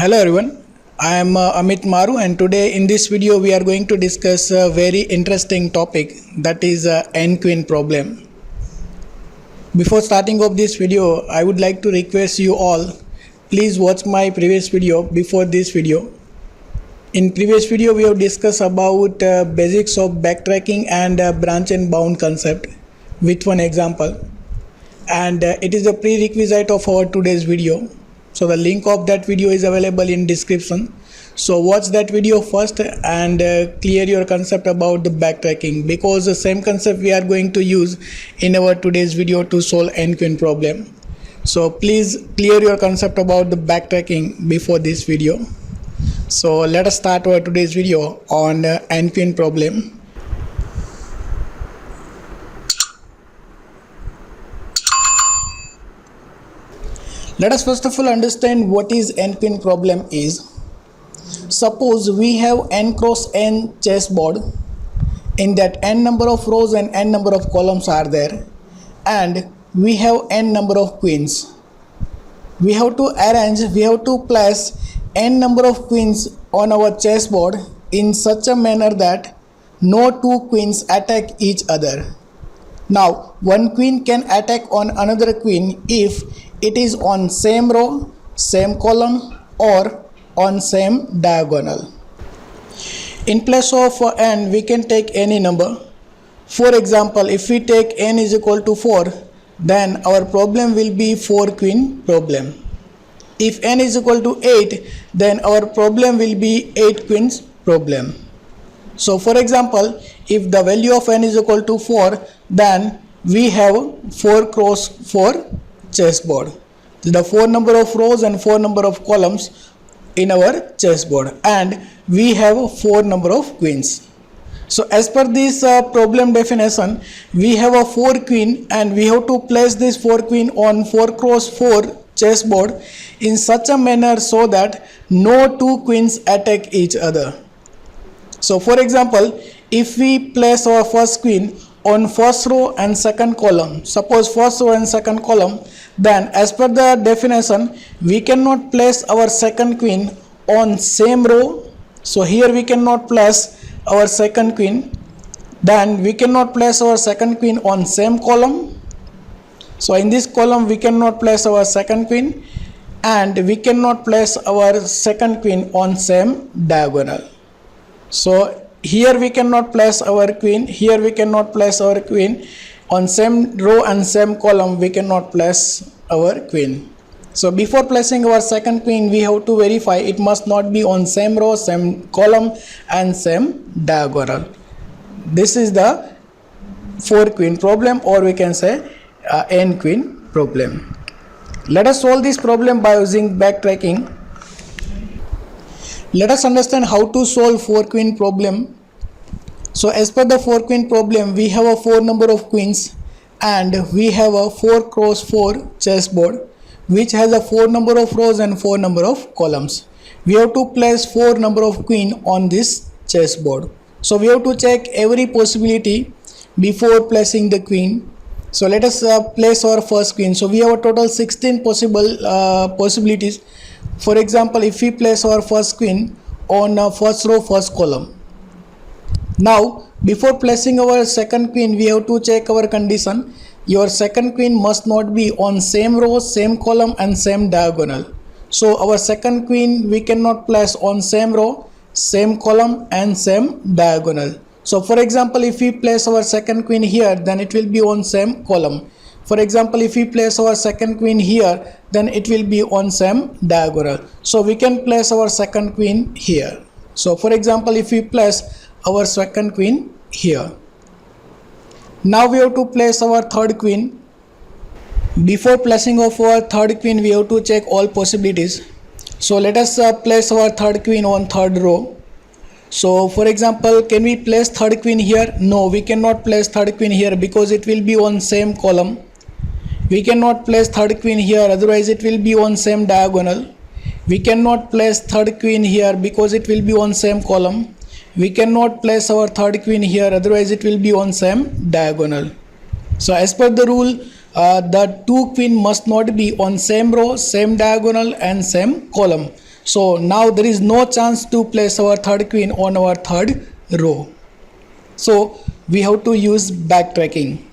Hello everyone, I am Amit Maru, and today in this video we are going to discuss a very interesting topic, that is n-queen problem. Before starting off this video, I would like to request you all, please watch my previous video before this video. In previous video we have discussed about basics of backtracking and branch and bound concept with one example, and it is a prerequisite of our today's video. So the link of that video is available in description. So watch that video first and clear your concept about the backtracking, because the same concept we are going to use in our today's video to solve n-queen problem. So please clear your concept about the backtracking before this video. So let us start our today's video on n-queen problem. Let us first of all understand what is n-queen problem is. Suppose we have n cross n chessboard, in that n number of rows and n number of columns are there, and we have n number of queens. We have to place n number of queens on our chessboard in such a manner that no two queens attack each other. Now, one queen can attack on another queen if it is on same row, same column, or on same diagonal. In place of n, we can take any number. For example, if we take n is equal to 4, then our problem will be 4 queen problem. If n is equal to 8, then our problem will be 8 queens problem. So for example, if the value of n is equal to 4, then we have 4 cross 4 chessboard. The 4 number of rows and 4 number of columns in our chessboard, and we have 4 number of queens. So as per this problem definition, we have a 4 queen, and we have to place this 4 queen on 4 cross 4 chessboard in such a manner so that no two queens attack each other. So for example, if we place our first queen on first row and second column, suppose first row and second column, then as per the definition, we cannot place our second queen on same row. So here we cannot place our second queen. Then we cannot place our second queen on same column. So in this column we cannot place our second queen, and we cannot place our second queen on same diagonal. So here we cannot place our queen, here we cannot place our queen, on same row and same column we cannot place our queen. So before placing our second queen, we have to verify it must not be on same row, same column, and same diagonal. This is the 4 queen problem, or we can say n queen problem. Let us solve this problem by using backtracking. Let us understand how to solve 4 queen problem. So as per the 4 queen problem, we have a 4 number of queens, and we have a 4 cross 4 chessboard which has a 4 number of rows and 4 number of columns. We have to place 4 number of queen on this chessboard. So we have to check every possibility before placing the queen. So let us place our first queen. So we have a total 16 possibilities. For example, if we place our first queen on first row, first column. Now, before placing our second queen, we have to check our condition. Your second queen must not be on same row, same column, and same diagonal. So our second queen we cannot place on same row, same column, and same diagonal. So for example, if we place our second queen here, then it will be on same column. For example, if we place our second queen here, then it will be on same diagonal. So we can place our second queen here. So for example, if we place our second queen here. Now we have to place our third queen. Before placing of our third queen, we have to check all possibilities. So let us place our third queen on third row. So for example, can we place third queen here? No, we cannot place third queen here because it will be on same column. We cannot place third queen here, otherwise it will be on same diagonal. We cannot place third queen here because it will be on same column. We cannot place our third queen here, otherwise it will be on same diagonal. So as per the rule, the two queen must not be on same row, same diagonal, and same column. So now there is no chance to place our third queen on our third row. So we have to use backtracking.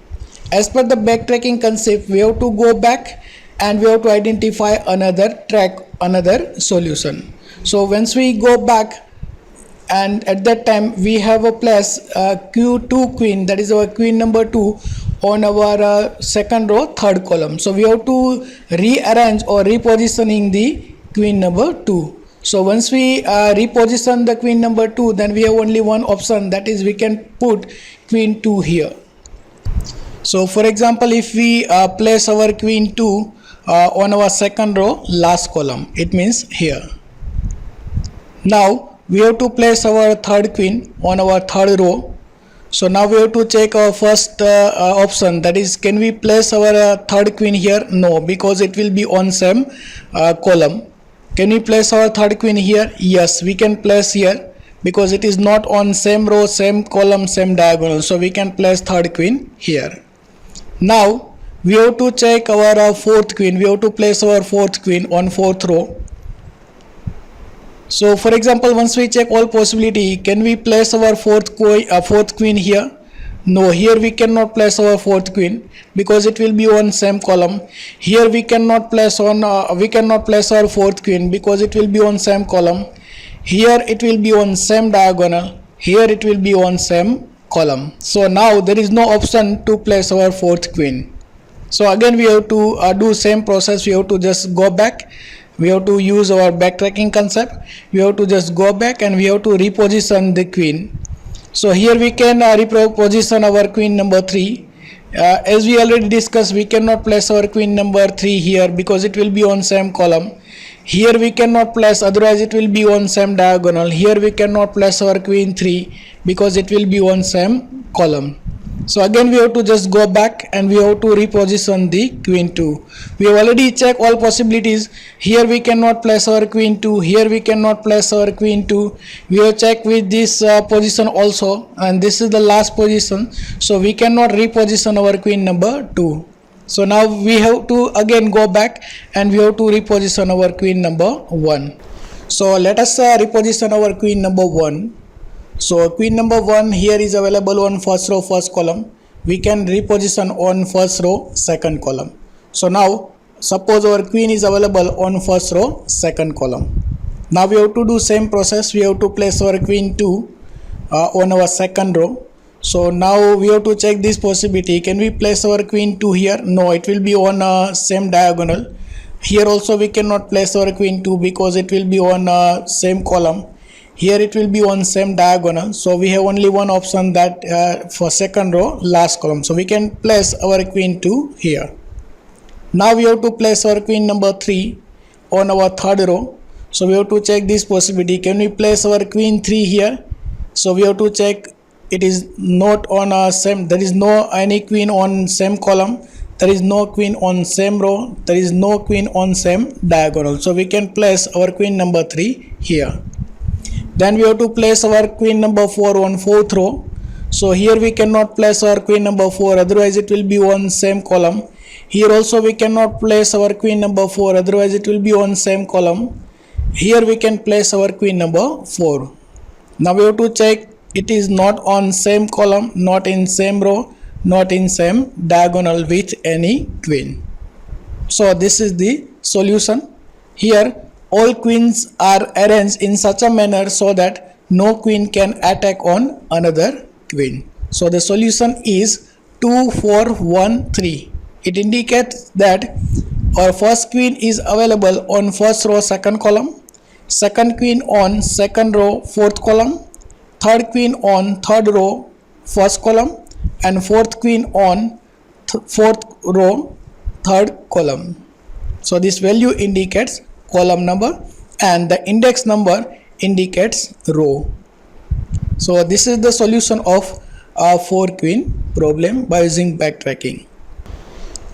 As per the backtracking concept, we have to go back and we have to identify another track, another solution. So once we go back, and at that time we have a place q2 queen, that is our queen number 2 on our second row third column. So we have to rearrange or repositioning the queen number 2. So once we reposition the queen number 2, then we have only one option, that is we can put queen 2 here. So for example, if we place our queen 2 on our second row last column, it means here. Now we have to place our third queen on our third row. So now we have to check our first option, that is, can we place our third queen here? No, because it will be on same column. Can we place our third queen here? Yes, we can place here because it is not on same row, same column, same diagonal. So we can place third queen here. Now we have to check our fourth queen. We have to place our fourth queen on fourth row. So for example, once we check all possibility, can we place our fourth queen here? No, here we cannot place our fourth queen because it will be on same column. Here we cannot place our fourth queen because it will be on same column. Here it will be on same diagonal. Here it will be on same column. So now there is no option to place our fourth queen. So again we have to do same process. We have to just go back. We have to use our backtracking concept. We have to just go back and we have to reposition the queen. So here we can reposition our queen number 3. As we already discussed, we cannot place our queen number 3 here because it will be on same column. Here we cannot place, otherwise it will be on same diagonal. Here we cannot place our queen 3 because it will be on same column. So again we have to just go back and we have to reposition the queen 2. We have already checked all possibilities. Here we cannot place our queen 2. Here we cannot place our queen 2. We have checked with this position also, and this is the last position. So we cannot reposition our queen number 2. So now we have to again go back and we have to reposition our queen number 1. So let us reposition our queen number 1. So queen number 1 here is available on first row first column. We can reposition on first row second column. So now suppose our queen is available on first row second column. Now we have to do same process. We have to place our queen 2 on our second row. So now we have to check this possibility. Can we place our queen 2 here? No, it will be on same diagonal. Here also we cannot place our queen 2 because it will be on same column. Here it will be on same diagonal. So we have only one option, that for second row last column. So we can place our queen 2 here. Now we have to place our queen number 3 on our third row. So we have to check this possibility. Can we place our queen 3 here? So we have to check, it is not on same, there is no any queen on same column. There is no queen on same row. There is no queen on same diagonal. So we can place our queen number 3 here. Then we have to place our queen number 4 on fourth row. So here we cannot place our queen number 4, otherwise it will be on same column. Here also we cannot place our queen number 4, otherwise it will be on same column. Here we can place our queen number 4. Now we have to check, it is not on same column, not in same row, not in same diagonal with any queen. So this is the solution. Here all queens are arranged in such a manner so that no queen can attack on another queen. So the solution is 2, 4, 1, 3. It indicates that our first queen is available on first row second column, second queen on second row fourth column, third queen on third row first column, and fourth queen on fourth row third column. So this value indicates column number and the index number indicates row. So this is the solution of our 4 queen problem by using backtracking.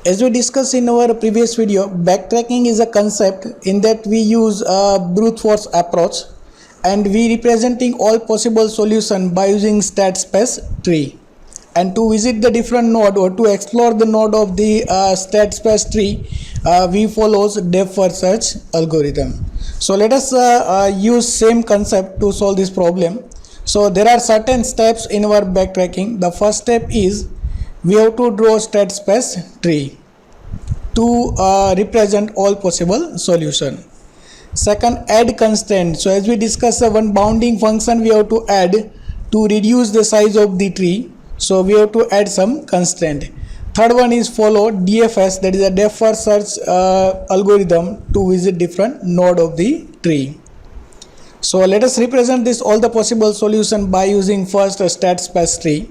As we discussed in our previous video, backtracking is a concept in that we use a brute force approach and we representing all possible solution by using stat space tree. And to visit the different node or to explore the node of the state space tree, we follows depth first search algorithm. So let us use same concept to solve this problem. So there are certain steps in our backtracking. The first step is we have to draw state space tree to represent all possible solution. Second, add constraint. So as we discussed, one bounding function we have to add to reduce the size of the tree. So we have to add some constraint. Third one is follow DFS, that is a depth first search algorithm to visit different node of the tree. So let us represent this all the possible solution by using first a state space tree.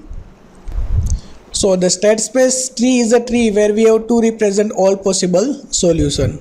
So the state space tree is a tree where we have to represent all possible solution.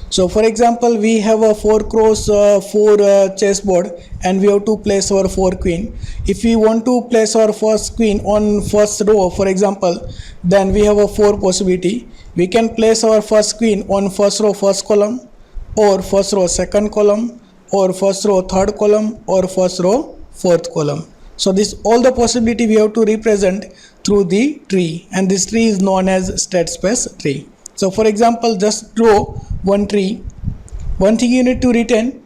So for example, we have a 4x4 chessboard and we have to place our 4 queen. If we want to place our first queen on first row, for example, then we have a 4 possibility. We can place our first queen on first row first column, or first row second column, or first row third column, or first row fourth column. So this all the possibility we have to represent through the tree, and this tree is known as state space tree. So for example, just draw one tree. One thing you need to retain,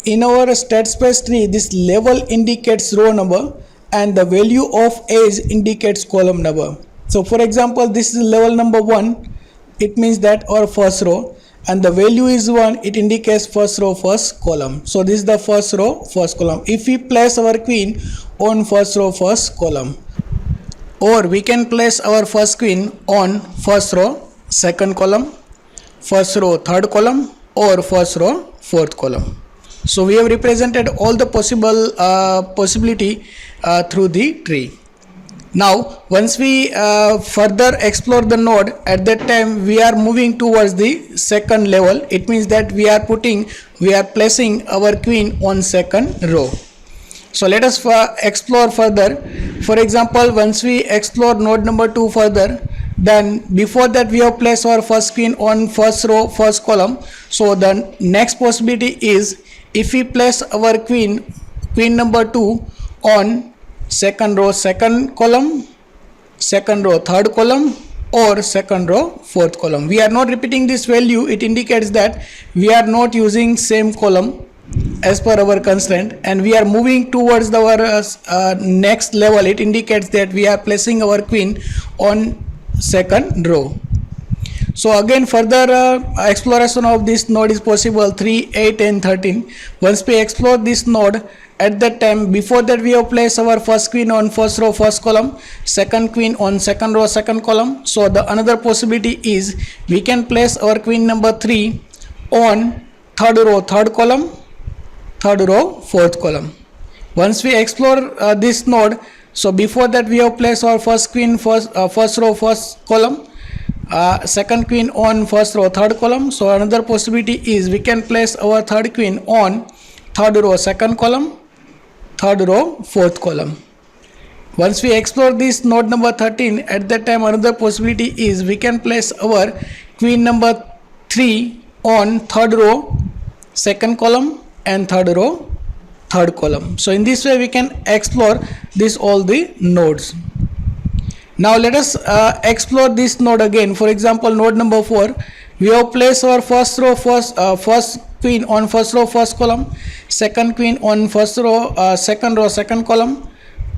in our state space tree, this level indicates row number and the value of age indicates column number. So for example, this is level number 1, it means that our first row, and the value is 1, it indicates first row first column. So this is the first row first column. If we place our queen on first row first column, or we can place our first queen on first row second column, first row third column, or first row fourth column. So we have represented all the possible possibility through the tree. Now once we further explore the node, at that time we are moving towards the second level. It means that we are placing our queen on second row. So let us explore further. For example, once we explore node number 2 further, then before that we have placed our first queen on first row first column. So the next possibility is, if we place our queen number 2 on second row second column, second row third column, or second row fourth column. We are not repeating this value. It indicates that we are not using same column as per our constraint, and we are moving towards our next level. It indicates that we are placing our queen on second row. So again, further exploration of this node is possible, 3, 8 and 13. Once we explore this node, at that time before that we have placed our first queen on first row first column, second queen on second row second column. So the another possibility is we can place our queen number 3 on third row third column, third row fourth column. Once we explore this node, so before that we have placed our first queen first row first column, second queen on first row third column. So another possibility is we can place our third queen on third row second column, third row fourth column. Once we explore this node number 13, at that time another possibility is we can place our queen number 3 on third row second column and third row third column. So in this way we can explore this all the nodes. Now let us explore this node again. For example, node number 4, we have placed our first row first queen on first row first column, second queen on first row second column,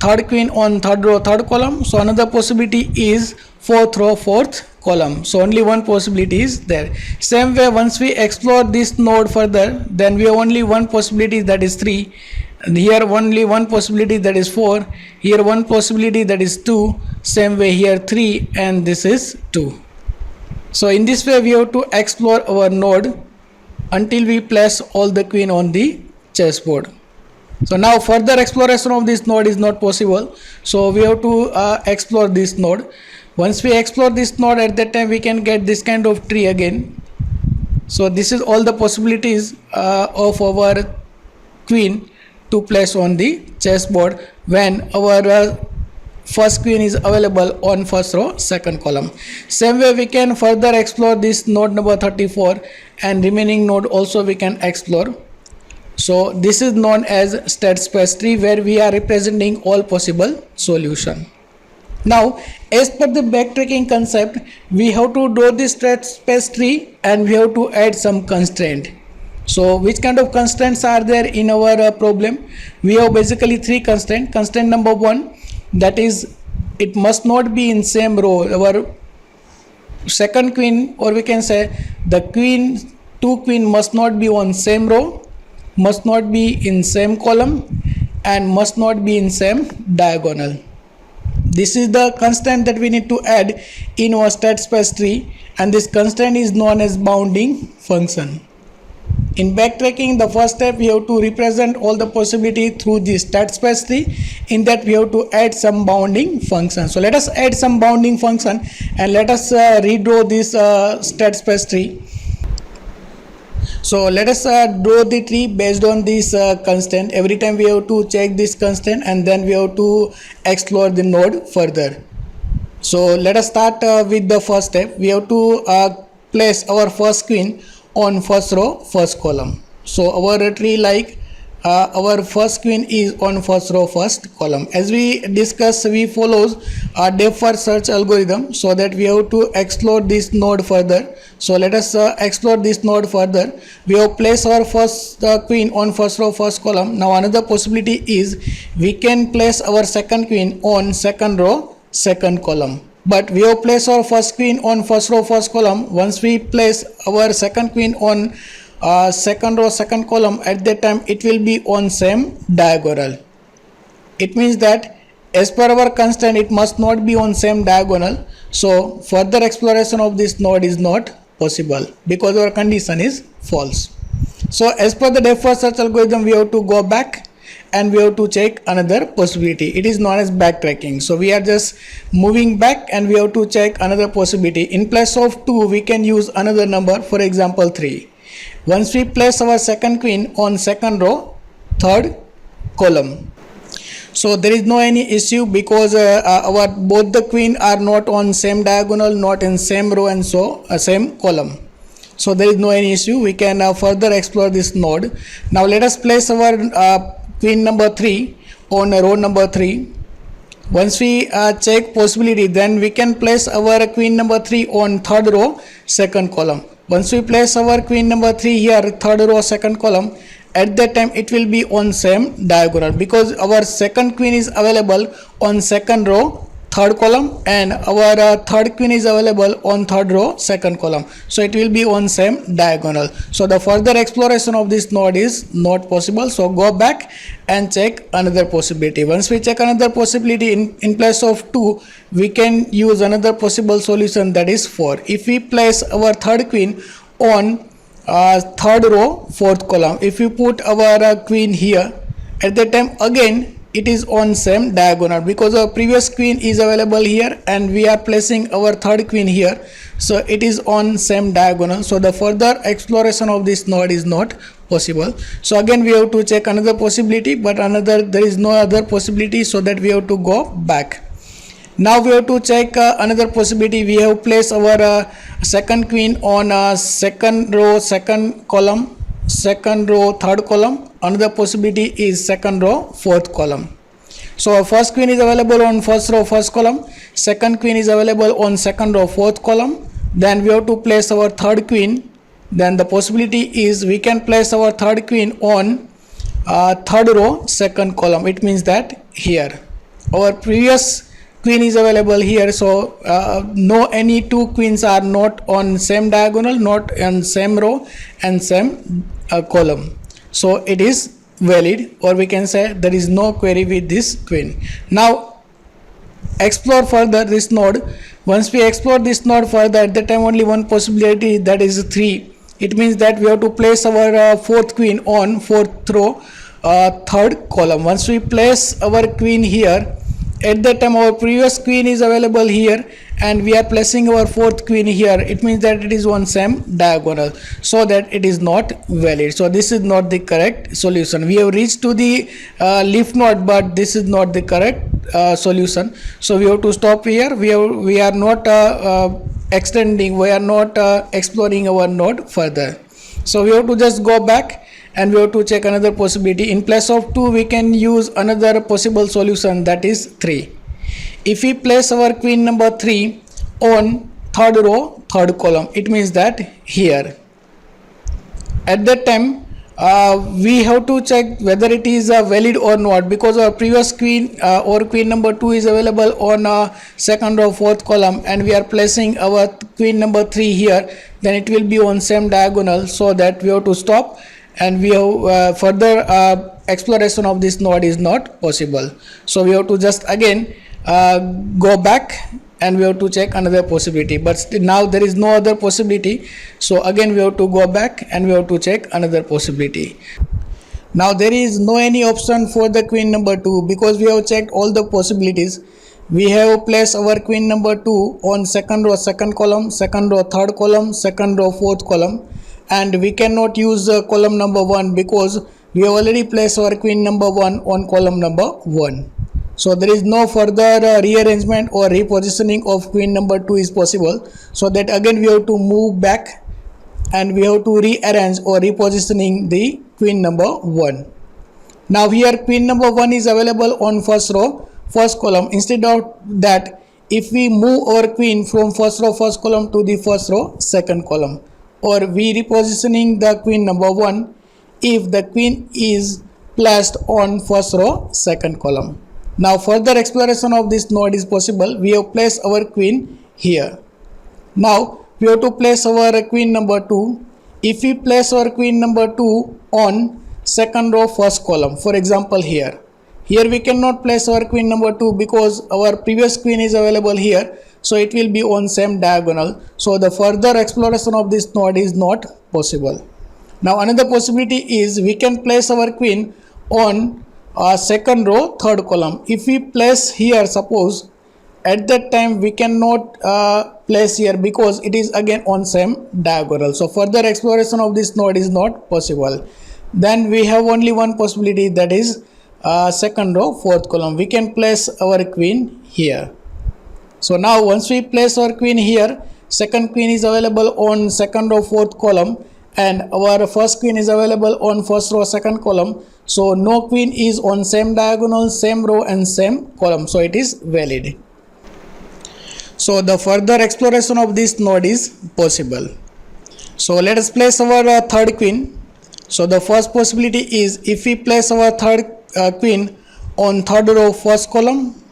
third queen on third row third column. So another possibility is fourth row fourth column. So only one possibility is there. Same way, once we explore this node further, then we have only one possibility, that is 3. And here only one possibility, that is 4. Here one possibility, that is 2. Same way here 3, and this is 2. So in this way we have to explore our node until we place all the queen on the chessboard. So now further exploration of this node is not possible. So we have to explore this node. Once we explore this node, at that time we can get this kind of tree again. So this is all the possibilities of our queen to place on the chessboard when our first queen is available on first row second column. Same way we can further explore this node number 34, and remaining node also we can explore. So this is known as state space tree, where we are representing all possible solution. Now, as per the backtracking concept, we have to draw the state space tree and we have to add some constraint. So, which kind of constraints are there in our problem? We have basically three constraints. Constraint number one, that is, it must not be in same row. Our second queen, or we can say the two queen must not be on same row, must not be in same column, and must not be in same diagonal. This is the constraint that we need to add in our state space tree, and this constraint is known as bounding function. In backtracking, the first step we have to represent all the possibility through the state space tree. In that we have to add some bounding function. So let us add some bounding function and let us redraw this state space tree. So let us draw the tree based on this constraint. Every time we have to check this constraint and then we have to explore the node further. So let us start with the first step. We have to place our first queen on first row, first column. So our tree our first queen is on first row, first column. As we discussed, we follows a depth first search algorithm, so that we have to explore this node further. So let us explore this node further. We have placed our first queen on first row, first column. Now another possibility is we can place our second queen on second row, second column. But we have placed our first queen on first row, first column. Once we place our second queen on second row, second column, at that time it will be on same diagonal. It means that as per our constraint, it must not be on same diagonal. So further exploration of this node is not possible because our condition is false. So as per the depth first search algorithm, we have to go back and we have to check another possibility. It is known as backtracking. So we are just moving back and we have to check another possibility. In place of 2, we can use another number, for example 3. Once we place our second queen on second row, third column. So there is no any issue because our both the queen are not on same diagonal, not in same row, and so same column. So there is no any issue. We can further explore this node. Now let us place our queen number 3 on row number 3. Once we check possibility, then we can place our queen number 3 on third row, second column. Once we place our queen number 3 here, third row, second column, at that time it will be on same diagonal because our second queen is available on second row, third column, and our third queen is available on third row, second column. So it will be on same diagonal. So the further exploration of this node is not possible. So go back and check another possibility. Once we check another possibility, in place of 2, we can use another possible solution, that is 4. If we place our third queen on third row, fourth column, if we put our queen here, at that time again it is on same diagonal because our previous queen is available here and we are placing our third queen here, so it is on same diagonal. So the further exploration of this node is not possible. So again we have to check another possibility, but there is no other possibility, so that we have to go back. Now we have to check another possibility. We have placed our second queen on second row, second column, second row, third column. Another possibility is second row, fourth column. So our first queen is available on first row, first column. Second queen is available on second row, fourth column. Then we have to place our third queen. Then the possibility is we can place our third queen on third row, second column. It means that here our previous queen is available here, so no any two queens are not on same diagonal, not on same row and same column. So it is valid, or we can say there is no query with this queen. Now explore further this node. Once we explore this node further, at that time only one possibility, that is 3. It means that we have to place our fourth queen on fourth row, third column. Once we place our queen here, at that time our previous queen is available here and we are placing our fourth queen here. It means that it is on same diagonal, so that it is not valid. So this is not the correct solution. We have reached to the leaf node, but this is not the correct solution. So we have to stop here. We are not extending, we are not exploring our node further. So we have to just go back and we have to check another possibility. In place of 2, we can use another possible solution, that is 3. if we place our queen number 3 on third row, third column, it means that here. At that time, we have to check whether it is valid or not, because our previous queen or queen number 2 is available on second row, fourth column, and we are placing our queen number 3 here, then it will be on same diagonal, so that we have to stop, and we have further exploration of this node is not possible. So we have to just again go back, and we have to check another possibility, but now there is no other possibility, so again we have to go back and we have to check another possibility. Now there is no any option for the queen number 2, because we have checked all the possibilities. We have placed our queen number 2 on second row, second column, second row, third column, second row, fourth column, and we cannot use column number 1, because we have already placed our queen number 1 on column number 1. So there is no further rearrangement or repositioning of queen number 2 is possible. So that again we have to move back, and we have to rearrange or repositioning the queen number 1. Now here queen number 1 is available on first row, first column. Instead of that, if we move our queen from first row, first column to the first row, second column, or we repositioning the queen number 1 if the queen is placed on first row, second column. Now further exploration of this node is possible. We have placed our queen here. Now we have to place our queen number 2. If we place our queen number 2 on second row, first column, for example here we cannot place our queen number 2 because our previous queen is available here, so it will be on same diagonal, so the further exploration of this node is not possible. Now another possibility is we can place our queen on second row, third column. If we place here, suppose at that time we cannot place here because it is again on same diagonal, so further exploration of this node is not possible. Then we have only one possibility, that is second row, fourth column. We can place our queen here. So now once we place our queen here, second queen is available on second row, fourth column, and our first queen is available on first row, second column. So no queen is on same diagonal, same row and same column, so it is valid. So the further exploration of this node is possible. So let us place our third queen. So the first possibility is if we place our third queen on third row, first column.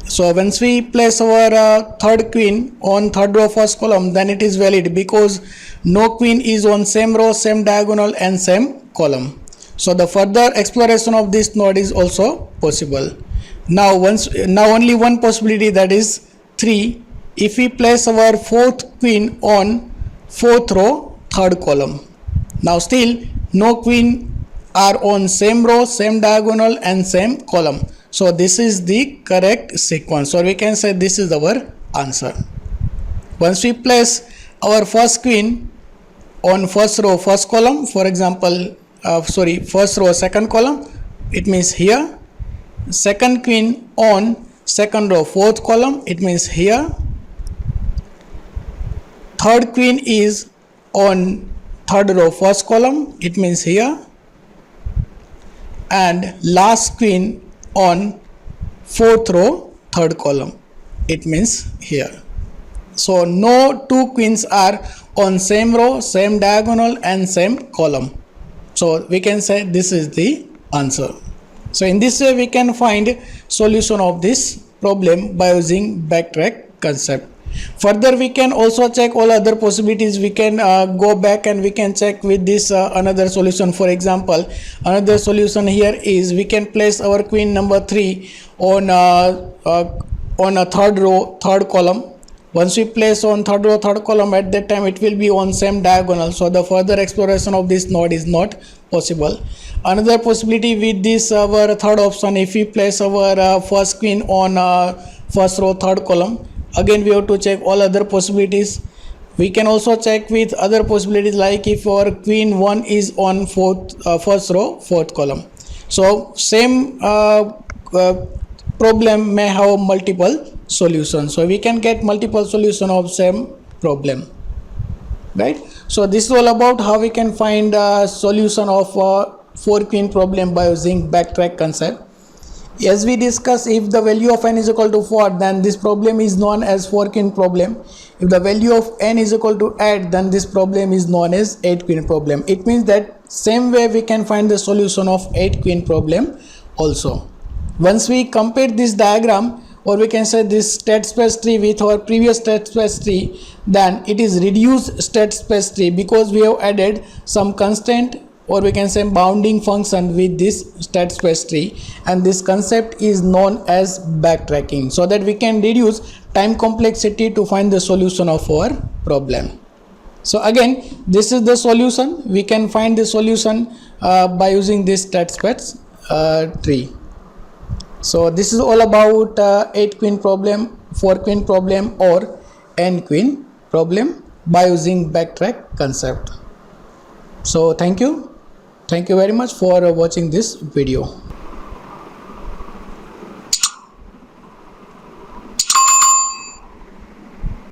So once we place our third queen on third row, first column, then it is valid, because no queen is on same row, same diagonal and same column. So the further exploration of this node is also possible. Now only one possibility, that is 3. If we place our fourth queen on fourth row, third column. Now still no queen are on same row, same diagonal and same column. So this is the correct sequence, or we can say this is our answer. Once we place our first queen on first row, first column, for example, first row, second column, it means here. Second queen on second row, fourth column, it means here. Third queen is on third row, first column, it means here. And last queen on fourth row, third column, it means here. So no two queens are on same row, same diagonal and same column. So we can say this is the answer. So in this way we can find solution of this problem by using backtrack concept. Further we can also check all other possibilities. We can go back and we can check with this another solution. For example, another solution here is we can place our queen number 3 on a third row, third column. Once we place on third row, third column, at that time it will be on same diagonal, so the further exploration of this node is not possible. Another possibility with this our third option, if we place our first queen on first row, third column, again we have to check all other possibilities. We can also check with other possibilities, like if our queen 1 is on first row, fourth column. So same problem may have multiple solutions, so we can get multiple solution of same problem, right? So this is all about how we can find a solution of 4 queen problem by using backtrack concept. As we discussed, if the value of n is equal to 4, then this problem is known as 4 queen problem. If the value of n is equal to 8, then this problem is known as 8 queen problem. It means that same way we can find the solution of 8 queen problem also. Once we compare this diagram, or we can say this state space tree with our previous state space tree, then it is reduced state space tree because we have added some constant, or we can say bounding function with this state space tree, and this concept is known as backtracking, so that we can reduce time complexity to find the solution of our problem. So again, this is the solution. We can find the solution by using this state space tree. So this is all about 8 queen problem, 4 queen problem, or n queen problem by using backtrack concept. So thank you very much for watching this video.